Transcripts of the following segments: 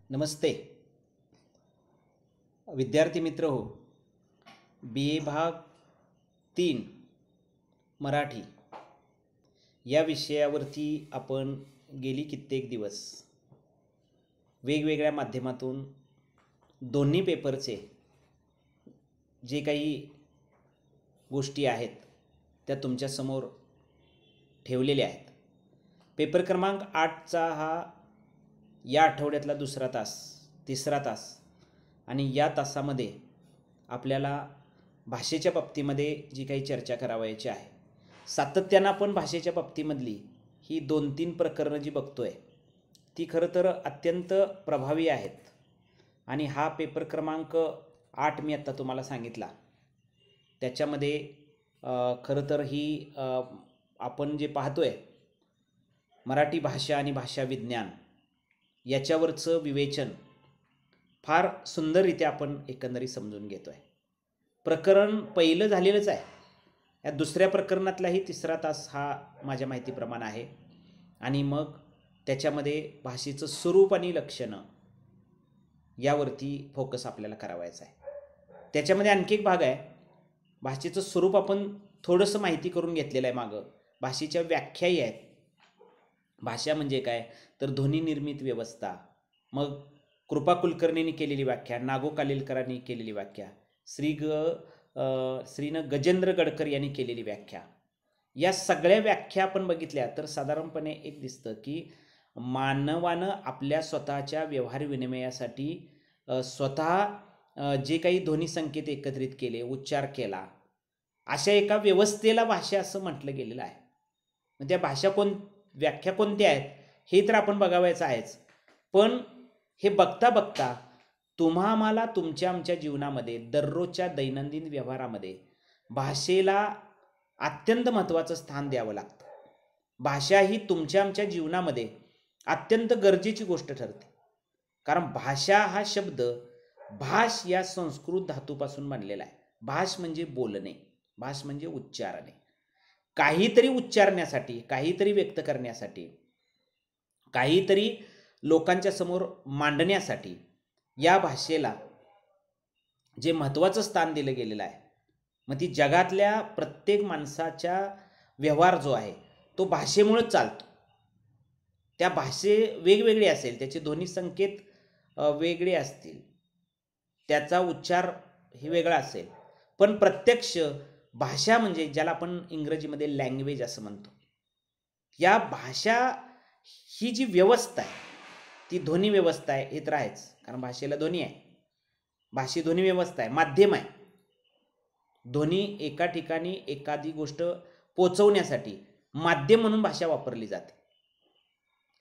नमस्ते विद्यार्थी मित्र हो. बी ए भाग 3 मराठी या विषयावरती आपण गेली कित्येक दिवस वेगवेगळ्या माध्यमातून दोन्ही पेपरचे जे काही गोष्टी आहेत त्या तुमच्यासमोर ठेवलेल्या आहेत. पेपर क्रमांक 8चा हा या आठवड्यातला दुसरा तास, तिसरा तास, आणि या तासामध्ये आपल्याला भाषेच्या बाबतीमध्ये जी काही चर्चा करावयाची आहे, सातत्यानं आपण भाषेच्या बाबतीमधली ही 2-3 प्रकरणं जी बघतोय ती खरं तर अत्यंत प्रभावी आहेत. आणि हा पेपर क्रमांक 8 मी आत्ता तुम्हाला सांगितला त्याच्यामध्ये खरं तर ही आपण जे पाहतोय मराठी भाषा आणि भाषा विज्ञान याच्यावरचं विवेचन फार सुंदररित्या आपण एकंदरीत समजून घेतो आहे. प्रकरण पहिलं झालेलंच आहे. या दुसऱ्या प्रकरणातलाही तिसरा तास हा माझ्या माहितीप्रमाणे आहे. आणि मग त्याच्यामध्ये भाषेचं स्वरूप आणि लक्षणं यावरती फोकस आपल्याला करावायचा आहे. त्याच्यामध्ये आणखी एक भाग आहे. भाषेचं स्वरूप आपण थोडंसं माहिती करून घेतलेलं आहे मागं. भाषेच्या व्याख्याही आहेत. भाषा म्हणजे काय तर ध्वनी निर्मित व्यवस्था. मग कृपा कुलकर्णींनी केलेली व्याख्या, नागो कालेलकरांनी केलेली व्याख्या, श्रीन गजेंद्र गडकर यांनी केलेली व्याख्या, या सगळ्या व्याख्या आपण बघितल्या तर साधारणपणे एक दिसतं की मानवानं आपल्या स्वतःच्या व्यवहार विनिमयासाठी स्वतः जे काही ध्वनी संकेत एकत्रित केले, उच्चार केला, अशा एका व्यवस्थेला भाषा असं म्हटलं गेलेलं आहे. मग त्या भाषा व्याख्या कोणत्या आहेत हे तर आपण बघावायचं आहेच. पण हे बघता बघता तुम्हा आम्हाला तुमच्या आमच्या जीवनामध्ये दररोजच्या दैनंदिन व्यवहारामध्ये भाषेला अत्यंत महत्त्वाचं स्थान द्यावं लागतं. भाषा ही तुमच्या आमच्या जीवनामध्ये अत्यंत गरजेची गोष्ट ठरते. कारण भाषा हा शब्द भाष या संस्कृत धातूपासून बनलेला आहे. भाष म्हणजे बोलणे, भाष म्हणजे उच्चारणे. काहीतरी उच्चारण्यासाठी, काहीतरी व्यक्त करण्यासाठी, काहीतरी लोकांच्या समोर मांडण्यासाठी या भाषेला जे महत्त्वाचं स्थान दिलं गेलेलं आहे, मग ती जगातल्या प्रत्येक माणसाच्या व्यवहार जो आहे तो भाषेमुळेच चालतो. त्या भाषे वेगवेगळे असेल, त्याचे ध्वनी संकेत वेगळे असतील, त्याचा उच्चार हे वेगळा असेल, पण प्रत्यक्ष भाषा म्हणजे ज्याला आपण इंग्रजीमध्ये लँग्वेज असं म्हणतो, या भाषा ही जी व्यवस्था आहे ती ध्वनी व्यवस्था आहे. हे तर आहेच, कारण भाषेला ध्वनी आहे. भाषी ध्वनी व्यवस्था आहे, माध्यम आहे. ध्वनी एका ठिकाणी एखादी गोष्ट पोचवण्यासाठी माध्यम म्हणून भाषा वापरली जाते.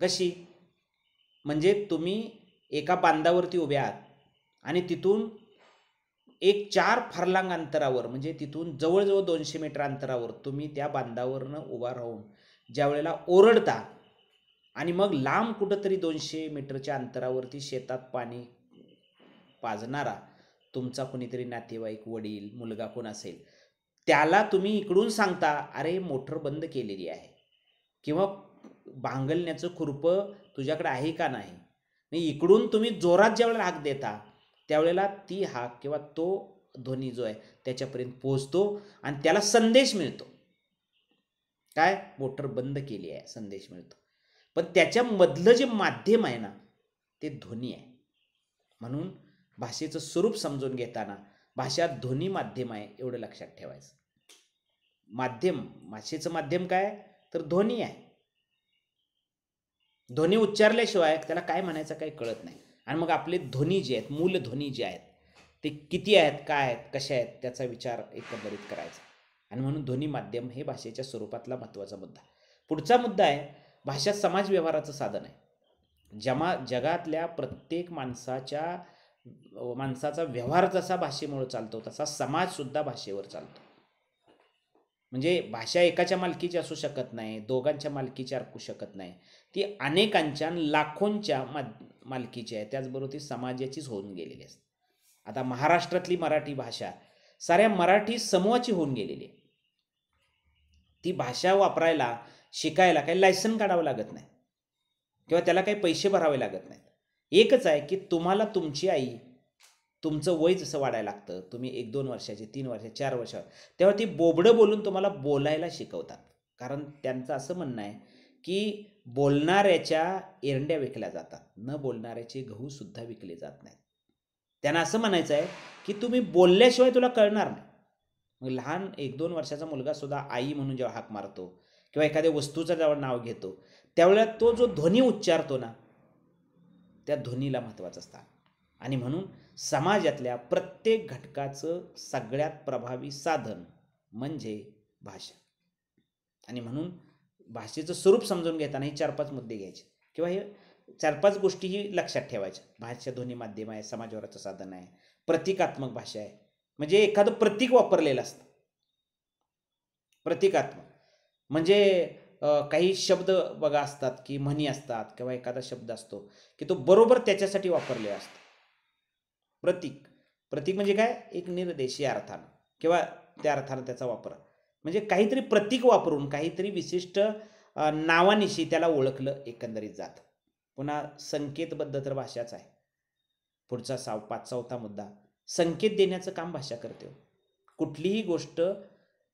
कशी? म्हणजे तुम्ही एका बांधावरती उभे आहात आणि तिथून एक 4 फरलांग अंतरावर, म्हणजे तिथून जवळजवळ 200 मीटर अंतरावर तुम्ही त्या बांधावरनं उभा राहून ज्या वेळेला ओरडता आणि मग लांब कुठंतरी 200 मीटरच्या अंतरावरती शेतात पाणी पाजणारा तुमचा कोणीतरी नातेवाईक, वडील, मुलगा कोण असेल, त्याला तुम्ही इकडून सांगता, अरे मोटर बंद केलेली आहे, किंवा भांगलण्याचं खुरपं तुझ्याकडे आहे का नाही. इकडून तुम्ही जोरात ज्यावेळेला हाक देता त्यावेळेला ती हाक किंवा तो ध्वनी जो आहे त्याच्यापर्यंत पोहोचतो आणि त्याला संदेश मिळतो. काय? मोटर बंद केली आहे, संदेश मिळतो. पण त्याच्यामधलं जे माध्यम आहे ना ते ध्वनी आहे. म्हणून भाषेचं स्वरूप समजून घेताना भाषा ध्वनी माध्यम आहे एवढं लक्षात ठेवायचं. माध्यम, भाषेचं माध्यम काय तर ध्वनी आहे. ध्वनी उच्चारल्याशिवाय त्याला काय म्हणायचं काही कळत नाही. आणि मग आपले ध्वनी जे आहेत, मूल ध्वनी जे आहेत ते किती आहेत, काय आहेत, कशा आहेत, त्याचा विचार एकंदरीत करायचा. आणि म्हणून ध्वनी माध्यम हे भाषेच्या स्वरूपातला महत्त्वाचा मुद्दा. पुढचा मुद्दा आहे, भाषा समाज व्यवहाराचं साधन आहे. जगातल्या प्रत्येक माणसाचा व्यवहार जसा भाषेमुळे चालतो तसा समाजसुद्धा भाषेवर चालतो. म्हणजे भाषा एकाच्या मालकीची असू शकत नाही, दोघांच्या मालकीची असू शकत नाही. ती अनेकांच्या, लाखोंच्या मालकीची आहे. त्याचबरोबर ती समाजाचीच होऊन गेलेली असते. आता महाराष्ट्रातली मराठी भाषा साऱ्या मराठी समूहाची होऊन गेलेली आहे. ती भाषा वापरायला, शिकायला काही लायसन काढावं लागत नाही किंवा त्याला काही पैसे भरावे लागत नाहीत. एकच आहे की तुम्हाला तुमची आई, तुमचं वय जसं वाढायला लागतं, तुम्ही 1-2 वर्षाचे, 3 वर्ष, 4 वर्ष, तेव्हा ती बोबडं बोलून तुम्हाला बोलायला शिकवतात. कारण त्यांचं असं म्हणणं आहे की बोलणाऱ्याच्या एरंड्या विकल्या जातात, न बोलणाऱ्याचे गहूसुद्धा विकले जात नाहीत. त्यांना असं म्हणायचं आहे की तुम्ही बोलल्याशिवाय तुला कळणार नाही. मग लहान 1-2 वर्षाचा मुलगा सुद्धा आई म्हणून जेव्हा हाक मारतो किंवा एखाद्या वस्तूचं जेव्हा नाव घेतो, त्यावेळेला तो जो ध्वनी उच्चारतो ना, त्या ध्वनीला महत्त्वाचं स्थान. आणि म्हणून समाजातल्या प्रत्येक घटकाचं सगळ्यात प्रभावी साधन म्हणजे भाषा. आणि म्हणून भाषेचं स्वरूप समजून घेताना हे 4-5 मुद्दे घ्यायचे किंवा हे 4-5 गोष्टीही लक्षात ठेवायच्या. भाषा ध्वनी माध्यम आहे, समाजवराचं साधन आहे, प्रतिकात्मक भाषा आहे, म्हणजे एखादं प्रतीक वापरलेलं असतं. प्रतिकात्मक म्हणजे काही शब्द बघा असतात की म्हणी असतात किंवा एखादा शब्द असतो की तो बरोबर त्याच्यासाठी वापरलेला असतो. प्रतीक, प्रतीक म्हणजे काय, एक निर्देशीय अर्थानं किंवा त्या अर्थानं त्याचा वापर, म्हणजे काहीतरी प्रतीक वापरून काहीतरी विशिष्ट नावानिशी त्याला ओळखलं एकंदरीत जातं. पुन्हा संकेतबद्ध तर भाषाच आहे. पुढचा 5-4था मुद्दा, संकेत देण्याचं काम भाषा करते. कुठलीही गोष्ट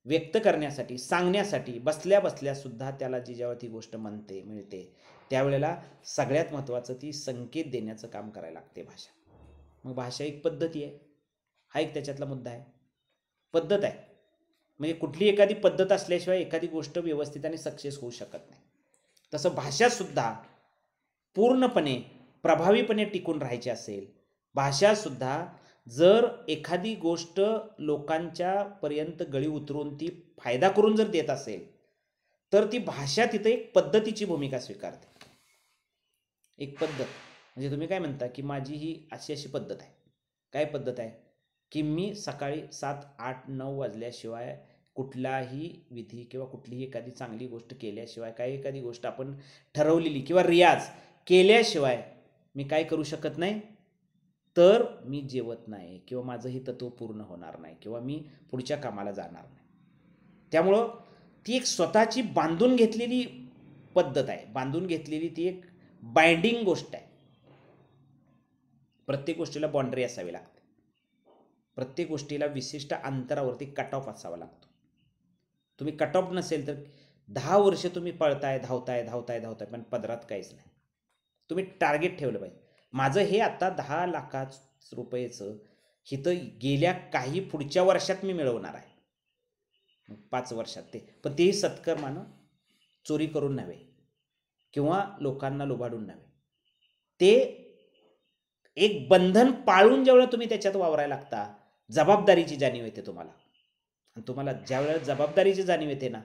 व्यक्त करण्यासाठी, सांगण्यासाठी बसल्या बसल्या सुद्धा त्याला जी जेव्हा ती गोष्ट म्हणते मिळते, त्यावेळेला सगळ्यात महत्त्वाचं ती संकेत देण्याचं काम करायला लागते भाषा. मग भाषा एक पद्धती आहे, हा एक त्याच्यातला मुद्दा आहे. पद्धत आहे म्हणजे कुठली एखादी पद्धत असल्याशिवाय एखादी गोष्ट व्यवस्थित आणि सक्सेस होऊ शकत नाही. तसं भाषासुद्धा पूर्णपणे प्रभावीपणे टिकून राहायची असेल, भाषासुद्धा जर एखादी गोष्ट लोकांच्या पर्यंत गळी उतरून ती फायदा करून जर देत असेल, तर ती भाषा तिथे एक पद्धतीची भूमिका स्वीकारते. एक पद्धत म्हणजे तुम्ही काय म्हणता की माझी ही अशी अशी पद्धत आहे. काय पद्धत आहे की मी सकाळी 7, 8, 9 वाजल्याशिवाय कुठलाही विधी किंवा कुठलीही एखादी चांगली गोष्ट केल्याशिवाय, काही एखादी गोष्ट आपण ठरवलेली किंवा रियाज केल्याशिवाय मी काय करू शकत नाही, तर मी जेवत नाही किंवा माझं हे तत्व पूर्ण होणार नाही किंवा मी पुढच्या कामाला जाणार नाही. त्यामुळं ती एक स्वतःची बांधून घेतलेली पद्धत आहे, बांधून घेतलेली ती एक बाइंडिंग गोष्ट आहे. प्रत्येक गोष्टीला बाउंड्री असावी लागते, प्रत्येक गोष्टीला विशिष्ट अंतरावरती कट ऑफ असावा लागतो. तुम्ही कट ऑफ नसेल तर 10 वर्ष तुम्ही पळताय, धावताय, पण पदरात काहीच नाही. तुम्ही टार्गेट ठेवलं पाहिजे. माझं हे आता 10 लाख रुपयेचं हिथं गेल्या काही पुढच्या वर्षात मी मिळवणार आहे, 5 वर्षात ते, पण तेही सत्कर्मानं, चोरी करून नव्हे किंवा लोकांना लुबाडून नव्हे. ते एक बंधन पाळून ज्यावेळेला तुम्ही त्याच्यात वावरायला लागता, जबाबदारीची जाणीव येते तुम्हाला. आणि तुम्हाला ज्यावेळेला जबाबदारीची जाणीव येते ना,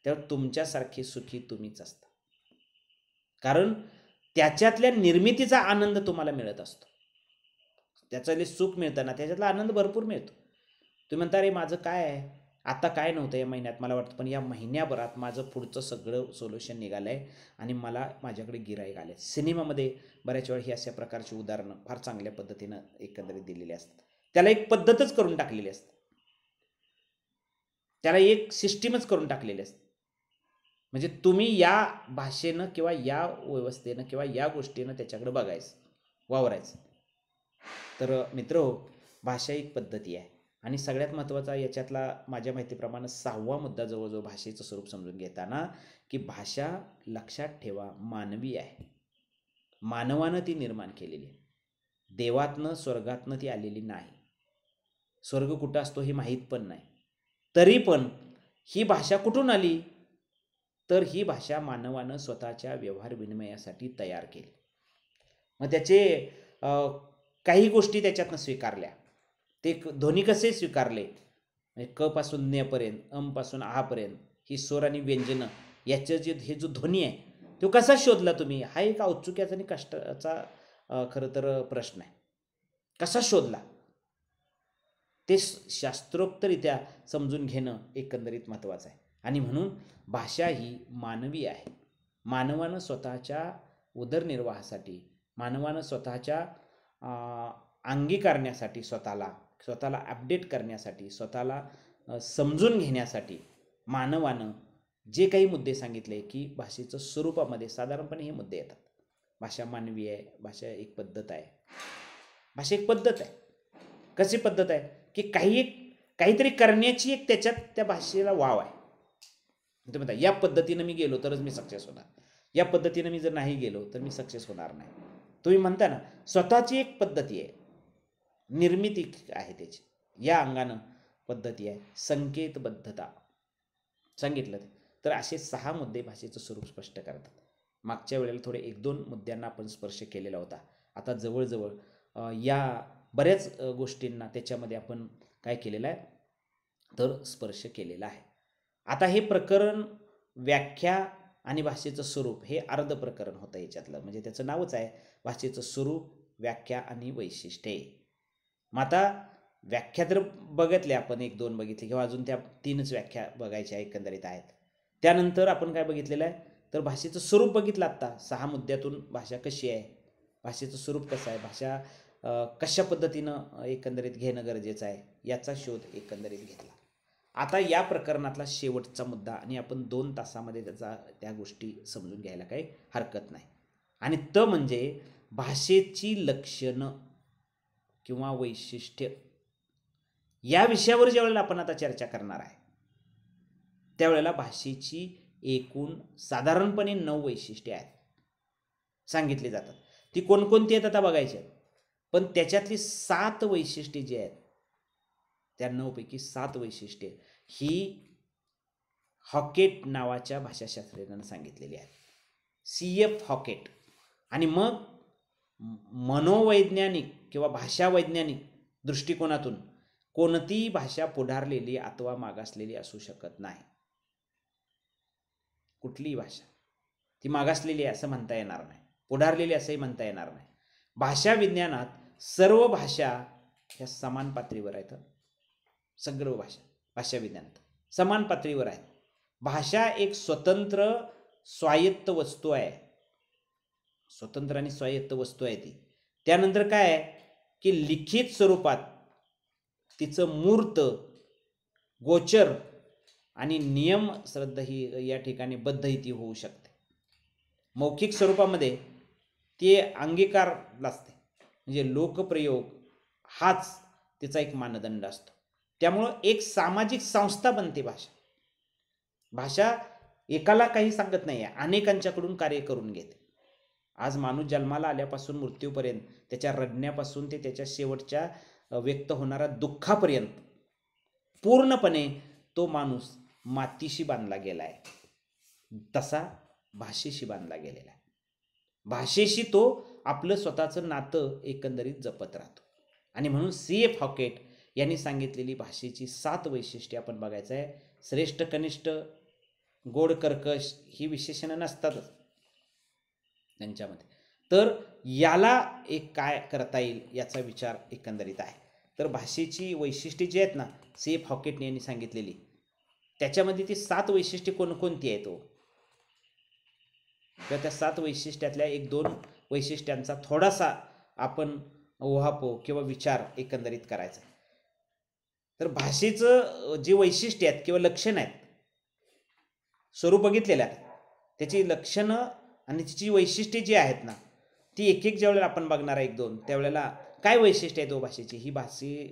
तेव्हा तुमच्यासारखी सुखी तुम्हीच असता. कारण त्याच्यातल्या निर्मितीचा आनंद तुम्हाला मिळत असतो. त्याच्यातले सुख मिळतं ना, त्याच्यातला आनंद भरपूर मिळतो. तुम्ही म्हणता अरे माझं काय आहे, आता काय नव्हतं या महिन्यात मला वाटतं, पण या महिन्याभरात माझं पुढचं सगळं सोल्युशन निघालं आहे आणि मला माझ्याकडे गिऱ्हाईक आले. सिनेमामध्ये बऱ्याच वेळा ही अशा प्रकारची उदाहरणं फार चांगल्या पद्धतीनं एकंदरीत दिलेली असतात. त्याला एक पद्धतच करून टाकलेली असते, त्याला एक सिस्टीमच करून टाकलेली असते. म्हणजे तुम्ही या भाषेनं किंवा या व्यवस्थेनं किंवा या गोष्टीनं त्याच्याकडे बघायचं, वावरायचं. तर मित्रहो, भाषा एक पद्धती आहे. आणि सगळ्यात महत्त्वाचा याच्यातला माझ्या माहितीप्रमाणे 6वा मुद्दा जवळजवळ भाषेचं स्वरूप समजून घेताना की भाषा लक्षात ठेवा मानवी आहे, मानवानं ती निर्माण केलेली आहे. देवातनं स्वर्गातनं ती आलेली नाही. स्वर्ग कुठं असतो हे माहीत पण नाही. तरी पण ही भाषा कुठून आली, तर ही भाषा मानवानं स्वतःच्या व्यवहार विनिमयासाठी तयार केली. मग त्याचे काही गोष्टी त्याच्यातनं स्वीकारल्या. ते ध्वनी कसे स्वीकारले, म्हणजे क पासून न्य पर्यंत, अम पासून आ पर्यंत ही स्वर आणि व्यंजनं याचं जे हे जो ध्वनी आहे तो कसा शोधला तुम्ही, हा एक औत्सुक्याचा आणि कष्टाचा खरं तर प्रश्न आहे. कसा शोधला ते शास्त्रोक्तरित्या समजून घेणं एकंदरीत महत्त्वाचं आहे. आणि म्हणून भाषा ही मानवी आहे. मानवानं स्वतःच्या उदरनिर्वाहासाठी, मानवानं स्वतःच्या अंगीकारण्यासाठी, स्वतःला अपडेट करण्यासाठी, स्वतःला समजून घेण्यासाठी मानवानं जे काही मुद्दे सांगितले की भाषेचं स्वरूपामध्ये साधारणपणे हे मुद्दे येतात. भाषा मानवी आहे, भाषा एक पद्धत आहे. भाषा एक पद्धत आहे. कशी पद्धत आहे की काहीतरी करण्याची एक त्याच्यात त्या भाषेला वाव आहे. तुम्ही म्हणता या पद्धतीनं मी गेलो तरच मी सक्सेस होणार, या पद्धतीनं मी जर नाही गेलो तर मी सक्सेस होणार नाही. तुम्ही म्हणता ना, स्वतःची एक पद्धती आहे, निर्मिती आहे त्याची, या अंगानं पद्धती आहे, संकेतबद्धता सांगितलं. तर असे 6 मुद्दे भाषेचं स्वरूप स्पष्ट करतात. मागच्या वेळेला थोडे 1-2 मुद्द्यांना आपण स्पर्श केलेला होता. आता जवळजवळ या बऱ्याच गोष्टींना त्याच्यामध्ये आपण काय केलेलं आहे तर स्पर्श केलेला आहे. आता हे प्रकरण व्याख्या आणि भाषेचं स्वरूप हे अर्ध प्रकरण होतं याच्यातलं, म्हणजे त्याचं नावच आहे भाषेचं स्वरूप, व्याख्या आणि वैशिष्ट्ये. मग आता व्याख्या तर बघितल्या आपण, 1-2 बघितली किंवा अजून त्या 3च व्याख्या बघायच्या एकंदरीत आहेत. त्यानंतर आपण काय बघितलेलं आहे तर भाषेचं स्वरूप बघितलं. आत्ता 6 मुद्द्यातून भाषा कशी आहे, भाषेचं स्वरूप कसं आहे, भाषा कशा पद्धतीनं एकंदरीत घेणं गरजेचं आहे याचा शोध एकंदरीत घेतला. आता या प्रकरणातला शेवटचा मुद्दा, आणि आपण 2 तासामध्ये त्या गोष्टी समजून घ्यायला काही हरकत नाही, आणि तो म्हणजे भाषेची लक्षणं किंवा वैशिष्ट्य. या विषयावर ज्यावेळेला आपण आता चर्चा करणार आहे त्यावेळेला भाषेची एकूण साधारणपणे 9 वैशिष्ट्ये आहेत सांगितली जातात. ती कोणकोणती आहेत आता बघायची आहेत, पण त्याच्यातली 7 वैशिष्ट्ये जी आहेत त्या 9 पैकी 7 वैशिष्ट्ये ही हॉकेट नावाच्या भाषाशास्त्रज्ञानं सांगितलेली आहेत, CF हॉकेट. आणि मग मनोवैज्ञानिक किंवा भाषावैज्ञानिक दृष्टिकोनातून कोणतीही भाषा पुढारलेली अथवा मागासलेली असू शकत नाही. कुठलीही भाषा ती मागासलेली आहे असं म्हणता येणार नाही, पुढारलेली असंही म्हणता येणार नाही. भाषा विज्ञानात सर्व भाषा ह्या समान पातळीवर आहेत. सर्व भाषा विज्ञानात समान पातळीवर आहेत. भाषा एक स्वतंत्र स्वायत्त वस्तू आहे, स्वतंत्र आणि स्वायत्त वस्तू आहे ती. त्यानंतर काय आहे की लिखित स्वरूपात तिचं मूर्त, गोचर आणि नियम श्रद्धा ही या ठिकाणी बद्ध ती होऊ शकते. मौखिक स्वरूपामध्ये ते अंगीकार असते, म्हणजे लोकप्रयोग हाच तिचा एक मानदंड असतो. त्यामुळं एक सामाजिक संस्था बनते भाषा. भाषा एकाला काही सांगत नाही आहे, अनेकांच्याकडून कार्य करून घेते. आज माणूस जन्माला आल्यापासून मृत्यूपर्यंत, त्याच्या रडण्यापासून ते त्याच्या शेवटच्या व्यक्त होणाऱ्या दुःखापर्यंत पूर्णपणे तो माणूस मातीशी बांधला गेला आहे, तसा भाषेशी बांधला गेलेला आहे. भाषेशी तो आपलं स्वतःचं नातं एकंदरीत जपत राहतो. आणि म्हणून CF हॉकेट यांनी सांगितलेली भाषेची 7 वैशिष्ट्ये आपण बघायचं आहे. श्रेष्ठ, कनिष्ठ, गोड, कर्कश ही विशेषणं नसतातच त्यांच्यामध्ये. तर याला एक काय करता येईल याचा विचार एकंदरीत आहे. तर भाषेची वैशिष्ट्ये जी आहेत ना CF हॉकेट यांनी सांगितलेली, त्याच्यामध्ये ती 7 वैशिष्ट्ये कोणकोणती आहेत तर त्या 7 वैशिष्ट्यातल्या 1-2 वैशिष्ट्यांचा थोडासा आपण ओहापोह किंवा विचार एकंदरीत करायचा. तर भाषेचं जे वैशिष्ट्य आहेत किंवा लक्षण आहेत, स्वरूप बघितलेलं आहे, त्याची लक्षणं आणि तिची वैशिष्ट्ये जी आहेत ना ती एक ज्यावेळेला आपण बघणार आहे 1-2, त्यावेळेला काय वैशिष्ट्य आहे भाषेची. ही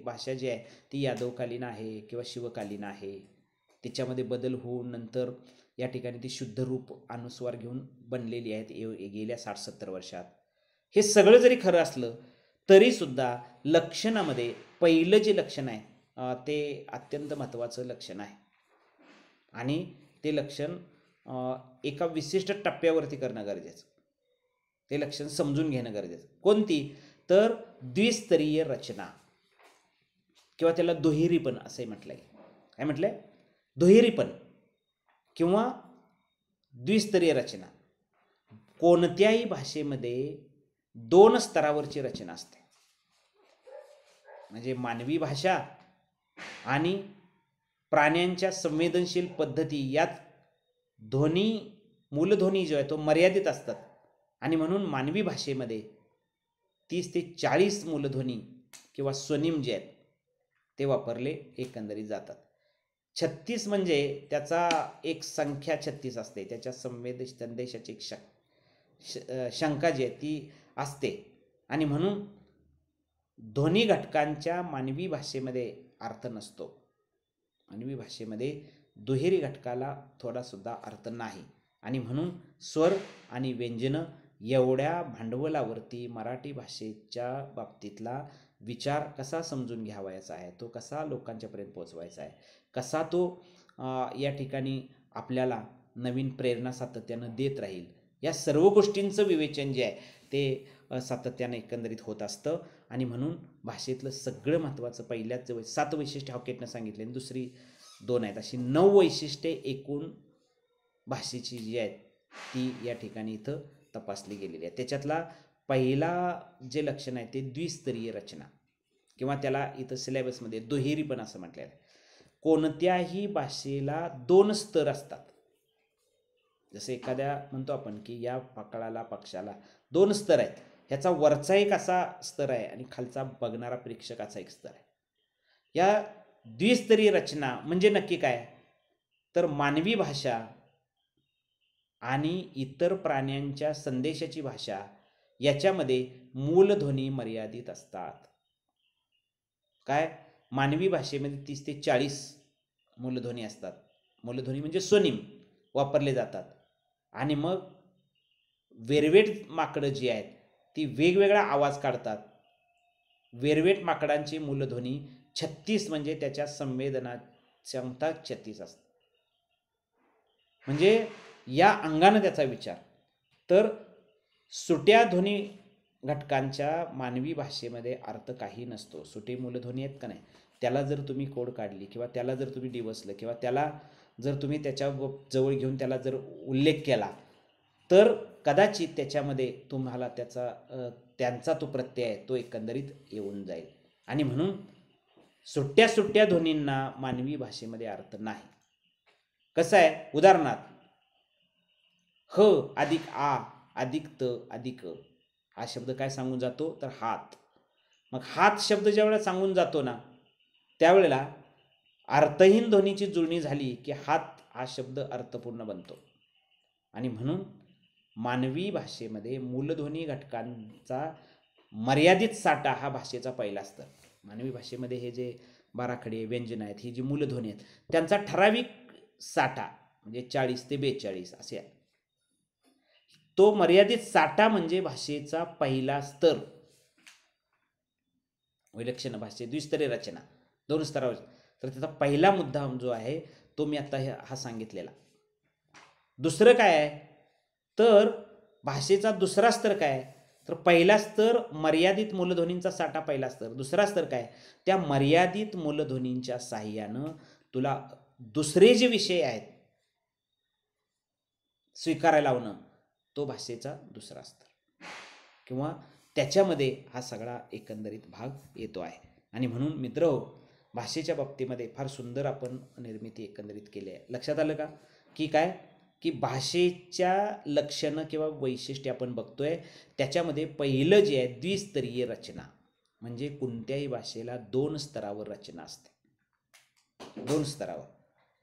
भाषा जी आहे ती यादवकालीन आहे किंवा शिवकालीन आहे, त्याच्यामध्ये बदल होऊन नंतर या ठिकाणी ती शुद्ध रूप अनुस्वार घेऊन बनलेली आहेत गेल्या 60-70 वर्षात. हे सगळं जरी खरं असलं तरी सुद्धा लक्षणामध्ये पहिलं जे लक्षण आहे ते अत्यंत महत्त्वाचं लक्षण आहे, आणि ते लक्षण एका विशिष्ट टप्प्यावरती करणं गरजेचं, ते लक्षण समजून घेणं गरजेचं. कोणती तर द्विस्तरीय रचना, किंवा त्याला दुहेरीपण असंही म्हटलंय. काय म्हटलंय? दुहेरीपण किंवा द्विस्तरीय रचना. कोणत्याही भाषेमध्ये 2 स्तरावरची रचना असते, म्हणजे मानवी भाषा आणि प्राण्यांच्या संवेदनशील पद्धती यात मूलध्वनी जो आहे तो मर्यादित असतात, आणि म्हणून मानवी भाषेमध्ये 30 ते 40 मूलध्वनी किंवा स्वनिम जे आहेत ते वापरले एकंदरीत जातात. 36 म्हणजे त्याचा एक संख्या 36 असते, त्याच्या संदेशाची शंका जी आहे ती असते. आणि म्हणून ध्वनी घटकांच्या मानवी भाषेमध्ये अर्थ नसतो. मानवी भाषेमध्ये दुहेरी घटकाला थोडासुद्धा अर्थ नाही. आणि म्हणून स्वर आणि व्यंजनं एवढ्या भांडवलावरती मराठी भाषेच्या बाबतीतला विचार कसा समजून घ्यावायचा आहे, तो कसा लोकांच्यापर्यंत पोचवायचा आहे, कसा तो या ठिकाणी आपल्याला नवीन प्रेरणा सातत्यानं देत राहील, या सर्व गोष्टींचं विवेचन जे आहे ते सातत्यानं एकंदरीत होत असतं. आणि म्हणून भाषेतलं सगळं महत्त्वाचं पहिल्याच 7 वैशिष्ट्ये हॉकेटनं सांगितले आणि दुसरी 2 आहेत, अशी 9 वैशिष्ट्ये एकूण भाषेची जी आहेत ती या ठिकाणी इथं तपासली गेलेली आहे. त्याच्यातला पहिला जे लक्षण आहे ते द्विस्तरीय रचना, किंवा त्याला इथं सिलेबसमध्ये दुहेरीपण असं म्हटलेलं आहे. कोणत्याही भाषेला 2 स्तर असतात. जसं एखाद्या म्हणतो आपण की या पाकळाला पक्षाला 2 स्तर आहेत. ह्याचा वरचा एक असा स्तर आहे आणि खालचा बघणारा प्रेक्षकाचा एक स्तर आहे. या द्विस्तरीय रचना म्हणजे नक्की काय, तर मानवी भाषा आणि इतर प्राण्यांच्या संदेशाची भाषा याच्यामध्ये मूलध्वनी मर्यादित असतात. काय, मानवी भाषेमध्ये 30 ते 40 मूलध्वनी असतात. मूलध्वनी म्हणजे स्वनिम वापरले जातात. आणि मग वेरवेट माकडं जी आहेत ती वेगवेगळा आवाज काढतात. वेरवेट माकडांची मूलध्वनी 36 म्हणजे त्याच्या संवेदना क्षमता 36 असते. म्हणजे या अंगानं त्याचा विचार. तर सुट्या ध्वनी घटकांच्या मानवी भाषेमध्ये अर्थ काही नसतो. सुटे मूलध्वनी आहेत का नाही, त्याला जर तुम्ही कोड काढली किंवा त्याला जर तुम्ही डिवसलं किंवा त्याला जर तुम्ही त्याच्या जवळ घेऊन त्याला जर उल्लेख केला तर कदाचित त्याच्यामध्ये तुम्हाला त्यांचा तो प्रत्यय आहे तो एकंदरीत येऊन जाईल. आणि म्हणून सुट्ट्या ध्वनींना मानवी भाषेमध्ये अर्थ नाही. कसं आहे, उदाहरणार्थ ह अधिक आ अधिक त अधिक हा शब्द काय सांगून जातो, तर हात. मग हात शब्द ज्या वेळेला सांगून जातो ना, त्यावेळेला अर्थहीन ध्वनीची जुळणी झाली की हात हा शब्द अर्थपूर्ण बनतो. आणि म्हणून मानवी भाषेमध्ये मूलध्वनी घटकांचा मर्यादित साठा हा भाषेचा पहिला स्तर. मानवी भाषेमध्ये हे जे बाराखडे व्यंजन आहेत, ही जी मूलध्वनी आहेत, त्यांचा ठराविक साठा म्हणजे 40 ते 42 असे आहे. तो मर्यादित साठा म्हणजे भाषेचा पहिला स्तर. विलक्षण भाषे द्विस्तरीय रचना 2 स्तरावर. तर त्याचा पहिला मुद्दा जो आहे तो मी आता हा सांगितलेला. दुसरं काय आहे, तर भाषेचा दुसरा स्तर काय, तर पहिला स्तर मर्यादित मूलध्वनींचा साठा पहिला स्तर. दुसरा स्तर काय, त्या मर्यादित मूलध्वनींच्या साहाय्यानं तुला दुसरे जे विषय आहेत स्वीकारायला लावणं, तो भाषेचा दुसरा स्तर किंवा त्याच्यामध्ये हा सगळा एकंदरीत भाग येतो आहे. आणि म्हणून मित्रहो, भाषेच्या बाबतीमध्ये फार सुंदर आपण निर्मिती एकंदरीत केली आहे. लक्षात आलं का, की काय, की भाषेच्या लक्षणं किंवा वैशिष्ट्ये आपण बघतोय, त्याच्यामध्ये पहिलं जे आहे द्विस्तरीय रचना. म्हणजे कोणत्याही भाषेला 2 स्तरावर रचना असते. 2 स्तरावर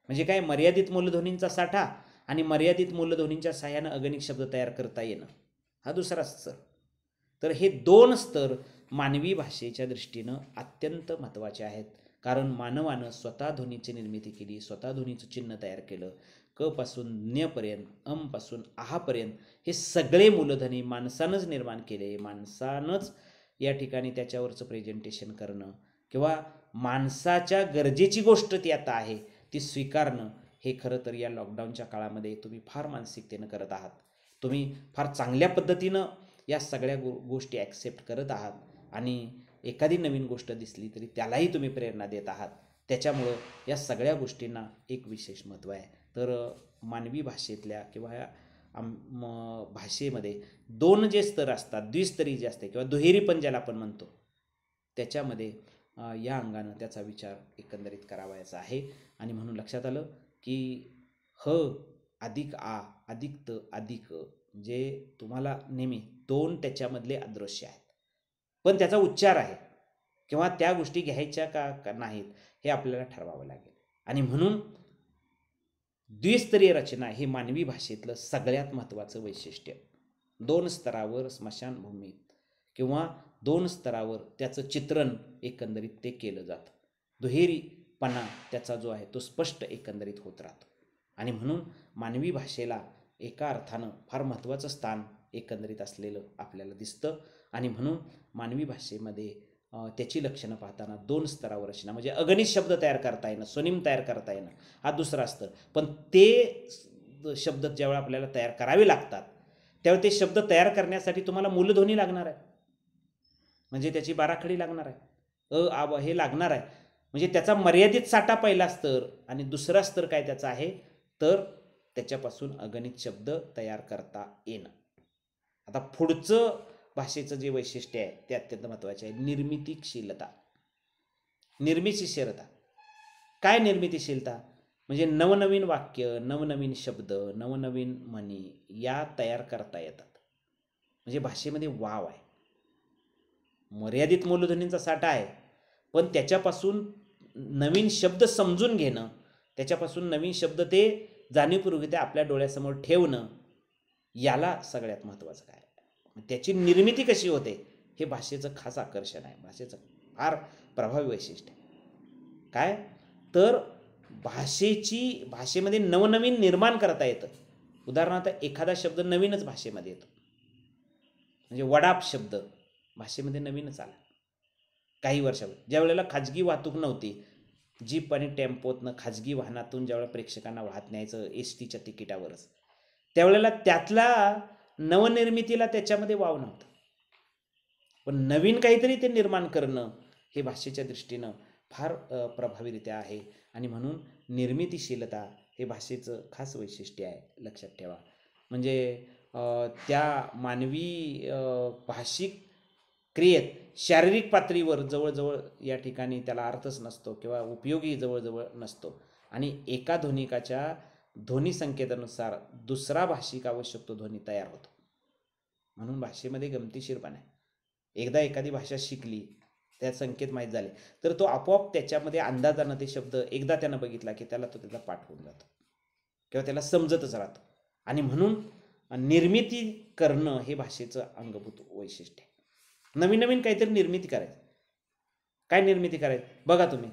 म्हणजे काय, मर्यादित मूलध्वनींचा साठा आणि मर्यादित मूलध्वनींच्या साहाय्यानं अगणित शब्द तयार करता येणं, हा दुसरा स्तर. तर हे 2 स्तर मानवी भाषेच्या दृष्टीनं अत्यंत महत्त्वाचे आहेत. कारण मानवानं स्वतः ध्वनीची निर्मिती केली, स्वतः ध्वनीचं चिन्ह तयार केलं. क पासून न्य पर्यंत, अम पासून आहापर्यंत हे सगळे मूलध्वनी माणसानंच निर्माण केले. माणसानंच या ठिकाणी त्याच्यावरचं प्रेझेंटेशन करणं किंवा माणसाच्या गरजेची गोष्ट ती आता आहे ती स्वीकारणं, हे खरं तर या लॉकडाऊनच्या काळामध्ये तुम्ही फार मानसिकतेनं करत आहात. तुम्ही फार चांगल्या पद्धतीनं या सगळ्या गोष्टी ॲक्सेप्ट करत आहात आणि एखादी नवीन गोष्ट दिसली तरी त्यालाही तुम्ही प्रेरणा देत आहात. त्याच्यामुळं या सगळ्या गोष्टींना एक विशेष महत्त्व आहे. तर मानवी भाषेतल्या किंवा भाषेमध्ये 2 जे स्तर असतात, द्विस्तरी जे असते किंवा दुहेरीपण ज्याला आपण म्हणतो, त्याच्यामध्ये या अंगानं त्याचा विचार एकंदरीत करावायचा आहे. आणि म्हणून लक्षात आलं की ह अधिक आ अधिक त अधिक, जे तुम्हाला नेहमी 2 त्याच्यामधले अदृश्य आहेत, पण त्याचा उच्चार आहे किंवा त्या गोष्टी घ्यायच्या का नाहीत हे आपल्याला ठरवावं लागेल. आणि म्हणून द्विस्तरीय रचना हे मानवी भाषेतलं सगळ्यात महत्त्वाचं वैशिष्ट्य. 2 स्तरावर स्मशानभूमीत किंवा 2 स्तरावर त्याचं चित्रण एकंदरीत ते केलं जातं. दुहेरीपणा त्याचा जो आहे तो स्पष्ट एकंदरीत होत राहतो. आणि म्हणून मानवी भाषेला एका अर्थानं फार महत्त्वाचं स्थान एकंदरीत असलेलं आपल्याला दिसतं. आणि म्हणून मानवी भाषेमध्ये त्याची लक्षणं पाहताना 2 स्तरावर रचना, म्हणजे अगणित शब्द तयार करता येणं, स्वनिम तयार करता येणं, हा दुसरा असतं. पण ते शब्द ज्यावेळेला आपल्याला तयार करावे लागतात त्यावेळी ते शब्द तयार करण्यासाठी तुम्हाला मूलध्वनी लागणार आहे, म्हणजे त्याची बाराखडी लागणार आहे, अ आ हे लागणार आहे. म्हणजे त्याचा मर्यादित साठा पहिला स्तर, आणि दुसरा स्तर काय त्याचा आहे तर त्याच्यापासून अगणित शब्द तयार करता येणं. आता पुढचं भाषेचं जे वैशिष्ट्य आहे ते अत्यंत महत्त्वाचे आहे, निर्मितीशीलता. निर्मितीशीलता काय? निर्मितीशीलता म्हणजे नवनवीन वाक्य, नवनवीन शब्द, नवनवीन म्हणी या तयार करता येतात. म्हणजे भाषेमध्ये वाव आहे. मर्यादित मूलध्वनींचा साठा आहे, पण त्याच्यापासून नवीन शब्द समजून घेणं, त्याच्यापासून नवीन शब्द ते जाणीवपूर्वक आपल्या डोळ्यासमोर ठेवणं, याला सगळ्यात महत्त्वाचं काय, त्याची निर्मिती कशी होते हे भाषेचं खास आकर्षण आहे, भाषेचं फार प्रभावी वैशिष्ट्य आहे. काय तर भाषेमध्ये नवनवीन निर्माण करता येतं. उदाहरणार्थ एखादा शब्द नवीनच भाषेमध्ये येतो, म्हणजे वडाप शब्द भाषेमध्ये नवीनच आला काही वर्षावर. ज्या वेळेला खाजगी वाहतूक नव्हती, जीप आणि टेम्पोतनं खाजगी वाहनातून ज्यावेळेला प्रेक्षकांना वाहत न्यायचं एसटीच्या तिकिटावरच, त्यावेळेला त्यातला नवनिर्मितीला त्याच्यामध्ये वाव नव्हता. पण नवीन काहीतरी ते निर्माण करणं हे भाषेच्या दृष्टीनं फार प्रभावीरित्या आहे. आणि म्हणून निर्मितीशीलता हे भाषेचं खास वैशिष्ट्य आहे, लक्षात ठेवा. म्हणजे त्या मानवी भाषिक क्रियेत शारीरिक पातळीवर जवळजवळ या ठिकाणी त्याला अर्थच नसतो किंवा उपयोगी जवळजवळ नसतो. आणि एका ध्वनिकाच्या ध्वनी संकेतानुसार दुसरा भाषिक आवश्यक तो ध्वनी तयार होतो. म्हणून भाषेमध्ये गमतीशीरपणा आहे. एकदा एखादी भाषा शिकली, त्या संकेत माहीत झाले, तर तो आपोआप त्याच्यामध्ये अंदाजानं ते शब्द एकदा त्यानं बघितला की त्याचा पाठ होऊन जातो किंवा त्याला समजतच राहतो. आणि म्हणून निर्मिती करणं हे भाषेचं अंगभूत वैशिष्ट्य आहे. नवीन नवीन काहीतरी निर्मिती करायचं. काय निर्मिती करायची बघा तुम्ही,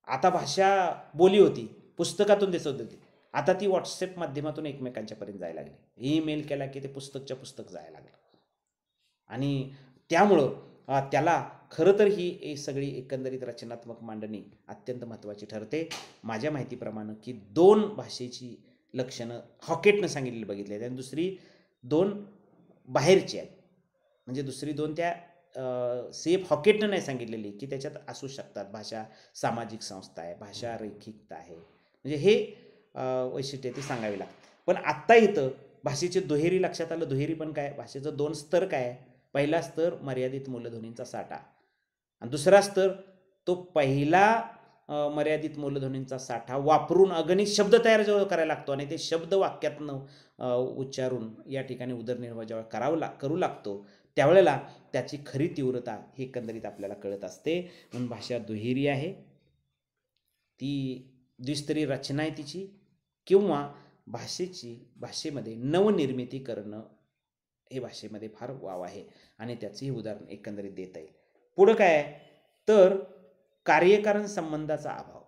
आता भाषा बोली होती, पुस्तकातून दिसत होती, आता ती व्हॉट्सअप माध्यमातून एकमेकांच्या पर्यंत जायला लागली. ईमेल केला की ते पुस्तक जायला लागलं. आणि त्यामुळं त्याला खरं तर ही सगळी एकंदरीत रचनात्मक मांडणी अत्यंत महत्त्वाची ठरते. माझ्या माहितीप्रमाणे की 2 भाषेची लक्षणं हॉकेटनं सांगितलेली बघितली आणि दुसरी 2 बाहेरची आहेत. म्हणजे दुसरी 2 त्या सेफ हॉकेटनं नाही सांगितलेली की त्याच्यात असू शकतात. भाषा सामाजिक संस्था आहे, भाषा रैखिकता आहे, म्हणजे हे वैशिष्ट्य ती सांगावी लागते. पण आत्ता इथं भाषेची दुहेरी लक्षात आलं. दुहेरी पण काय, भाषेचं 2 स्तर काय, पहिला स्तर मर्यादित मूलध्वनींचा साठा, आणि दुसरा स्तर तो पहिला मर्यादित मूलध्वनींचा साठा वापरून अगणित शब्द तयार जेव्हा करायला लागतो आणि ते शब्द वाक्यातनं उच्चारून या ठिकाणी उदरनिर्वाह जेव्हा करू लागतो त्यावेळेला त्याची खरी तीव्रता ही एकंदरीत आपल्याला कळत असते. म्हणून भाषा दुहेरी आहे, ती द्विस्तरीय रचना आहे तिची, किंवा भाषेमध्ये नवनिर्मिती करणं हे भाषेमध्ये फार वाव आहे आणि त्याचंही उदाहरण एकंदरीत देता येईल. पुढं काय तर कार्यकारण संबंधाचा अभाव.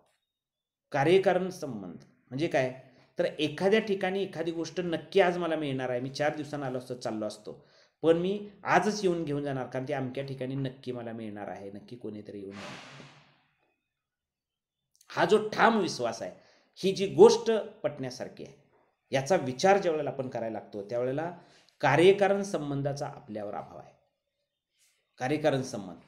कार्यकारण संबंध म्हणजे काय तर एखाद्या ठिकाणी एखादी गोष्ट नक्की आज मला मिळणार आहे, मी 4 दिवसांना आलो असतो चाललो असतो, पण मी आजच येऊन घेऊन जाणार कारण ती अमक्या ठिकाणी नक्की मला मिळणार आहे, नक्की कोणीतरी येऊन जाणार. हा जो ठाम विश्वास आहे, ही जी गोष्ट पटण्यासारखी आहे, याचा विचार ज्यावेळेला आपण करायला लागतो त्यावेळेला कार्यकारण संबंधाचा आपल्यावर अभाव आहे. कार्यकारण संबंध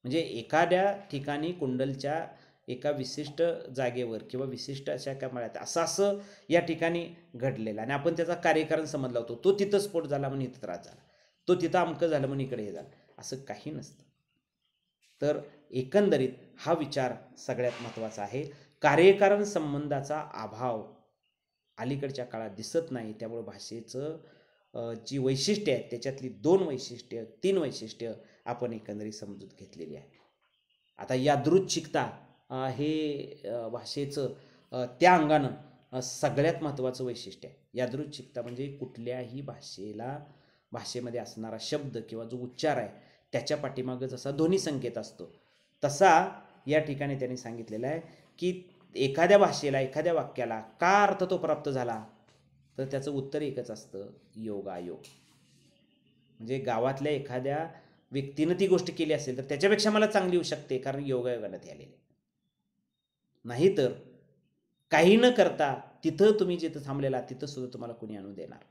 म्हणजे एखाद्या ठिकाणी कुंडलच्या एका विशिष्ट जागेवर किंवा विशिष्ट अशा कामाळ्यात असं या ठिकाणी घडलेलं आणि आपण त्याचा कार्यकारण संबंध लावतो. तो तिथं स्फोट झाला म्हणून इथं त्रास झाला, तो तिथं अमकं झालं म्हणून इकडे हे झालं, असं काही नसतं. तर एकंदरीत हा विचार सगळ्यात महत्त्वाचा आहे. कार्यकारण संबंधाचा अभाव अलीकडच्या काळात दिसत नाही. त्यामुळे भाषेचं जी वैशिष्ट्ये आहेत त्याच्यातली 2 वैशिष्ट्य 3 वैशिष्ट्य आपण एकंदरीत समजून घेतलेली आहे. आता यादृच्छिकता हे भाषेचं त्या अंगानं सगळ्यात महत्त्वाचं वैशिष्ट्य आहे. यादृच्छिकता म्हणजे कुठल्याही भाषेमध्ये असणारा शब्द किंवा जो उच्चार आहे त्याच्या पाठीमागं जसा ध्वनी संकेत असतो तसा या ठिकाणी त्यांनी सांगितलेलं आहे की एखाद्या भाषेला, एखाद्या वाक्याला का अर्थ तो प्राप्त झाला, तर त्याचं उत्तर एकच असतं, योगायोग. म्हणजे गावातल्या एखाद्या व्यक्तीनं ती गोष्ट केली असेल तर त्याच्यापेक्षा मला चांगली येऊ शकते, कारण योगायोगानं ती आलेली. नाहीतर काही न करता तिथं तुम्ही जिथं थांबलेला तिथं सुद्धा तुम्हाला कोणी आणू देणार.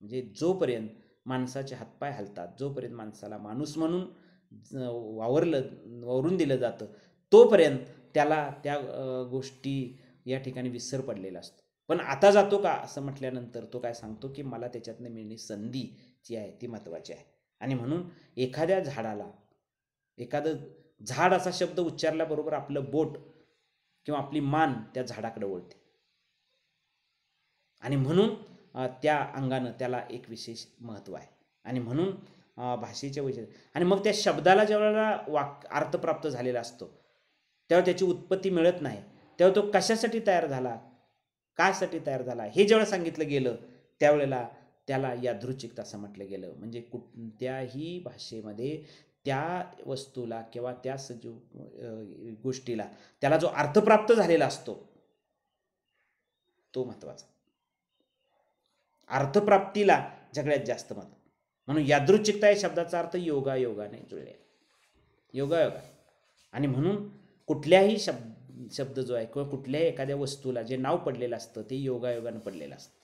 म्हणजे जोपर्यंत माणसाचे हातपाय हलतात, जोपर्यंत माणसाला माणूस म्हणून वावरून दिलं जातं, तोपर्यंत त्याला त्या गोष्टी या ठिकाणी विसर पडलेला असतो. पण आता जातो का असं म्हटल्यानंतर तो काय सांगतो की मला त्याच्यातनं मिळणारी संधी जी आहे ती महत्त्वाची आहे. आणि म्हणून एखाद्या झाडाला, एखादं झाड असा शब्द उच्चारल्याबरोबर आपलं बोट किंवा आपली मान त्या झाडाकडे वळते आणि म्हणून त्या अंगानं त्याला एक विशेष महत्त्व आहे. आणि म्हणून भाषेच्या वैशिष्ट्य. आणि मग त्या शब्दाला ज्यावेळेला अर्थ प्राप्त झालेला असतो तेव्हा त्याची उत्पत्ती मिळत नाही, तेव्हा तो कशासाठी तयार झाला, कासाठी तयार झाला हे जेव्हा सांगितलं गेलं त्यावेळेला त्याला यादृच्छिकता असं म्हटलं गेलं. म्हणजे कोणत्याही भाषेमध्ये त्या वस्तूला किंवा त्या सजीव गोष्टीला त्याला जो अर्थ प्राप्त झालेला असतो तो महत्त्वाचा. अर्थप्राप्तीला सगळ्यात जास्त महत्त्व. म्हणून यादृच्छिकता या शब्दाचा अर्थ योगायोगाने जुळले, योगायोगा. आणि म्हणून कुठल्याही शब्द जो आहे किंवा कुठल्याही एखाद्या वस्तूला जे नाव पडलेलं असतं ते योगायोगानं पडलेलं असतं.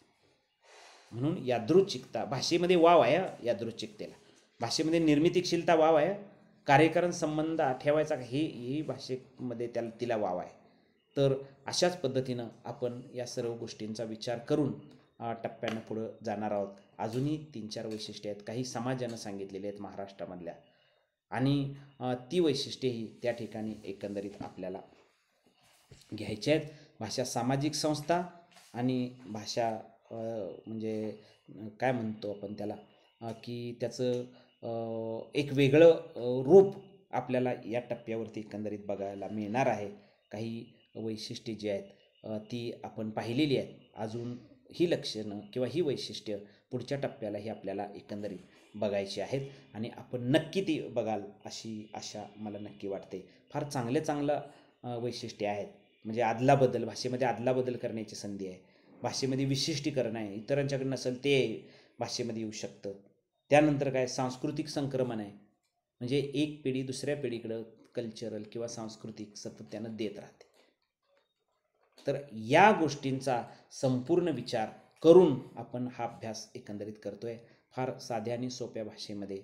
म्हणून यादृच्छिकता भाषेमध्ये वाव आहे. यादृच्छिकतेला भाषेमध्ये निर्मितीशीलता वाव आहे. कार्यकारण संबंध ठेवायचा ही भाषेमध्ये तिला वाव आहे. तर अशाच पद्धतीनं आपण या सर्व गोष्टींचा विचार करून टप्प्यानं पुढं जाणार आहोत. अजूनही 3-4 वैशिष्ट्ये आहेत, काही समाजानं सांगितलेली आहेत महाराष्ट्रामधल्या, आणि ती वैशिष्ट्येही त्या ठिकाणी एकंदरीत आपल्याला घ्यायची आहेत. भाषा सामाजिक संस्था आणि भाषा म्हणजे काय म्हणतो आपण त्याला की त्याचं एक वेगळं रूप आपल्याला या टप्प्यावरती एकंदरीत बघायला मिळणार आहे. काही वैशिष्ट्ये जी आहेत ती आपण पाहिलेली आहेत. अजून ही लक्षणं किंवा ही वैशिष्ट्य पुढच्या टप्प्यालाही आपल्याला एकंदरीत बघायची आहेत आणि आपण नक्की ती बघाल अशी आशा मला नक्की वाटते. फार चांगलं वैशिष्ट्ये आहेत. म्हणजे आदलाबदल, भाषेमध्ये आदलाबदल करण्याची संधी आहे. भाषेमध्ये विशिष्टीकरण आहे, इतरांच्याकडे नसेल ते भाषेमध्ये येऊ शकतं. त्यानंतर काय सांस्कृतिक संक्रमण आहे, म्हणजे एक पिढी दुसऱ्या पिढीकडं कल्चरल किंवा सांस्कृतिक सातत्यानं देत राहते. तर या गोष्टींचा संपूर्ण विचार करून आपण हा अभ्यास एकंदरीत करतोय. फार साध्या आणि सोप्या भाषेमध्ये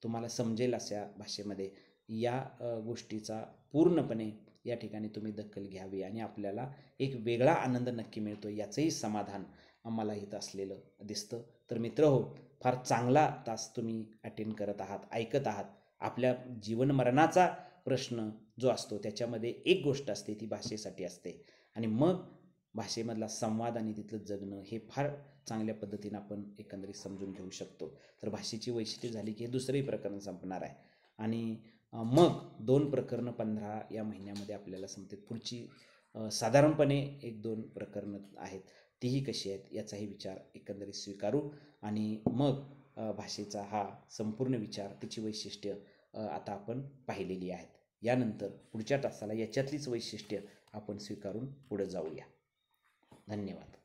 तुम्हाला समजेल अशा भाषेमध्ये या गोष्टीचा पूर्णपणे या ठिकाणी तुम्ही दखल घ्यावी आणि आपल्याला एक वेगळा आनंद नक्की मिळतो याचंही समाधान आम्हाला इथं असलेलं दिसतं. तर मित्रहो, फार चांगला तास तुम्ही अटेंड करत आहात, ऐकत आहात. आपल्या जीवनमरणाचा प्रश्न जो असतो त्याच्यामध्ये एक गोष्ट असते, ती भाषेसाठी असते. आणि मग भाषेमधला संवाद आणि तिथलं जगणं हे फार चांगल्या पद्धतीनं आपण एकंदरीत समजून घेऊ शकतो. तर भाषेची वैशिष्ट्ये झाली की हे दुसरंही प्रकरण संपणार आहे आणि मग 2 प्रकरणं 15 या महिन्यामध्ये आपल्याला संपतील. पुढची साधारणपणे 1-2 प्रकरणं आहेत, तीही कशी आहेत याचाही विचार एकंदरीत स्वीकारू आणि मग भाषेचा हा संपूर्ण विचार, तिची वैशिष्ट्य आता आपण पाहिलेली आहेत. यानंतर पुढच्या तासाला याच्यातलीच वैशिष्ट्य आपण स्वीकारून पुढे जाऊया. धन्यवाद.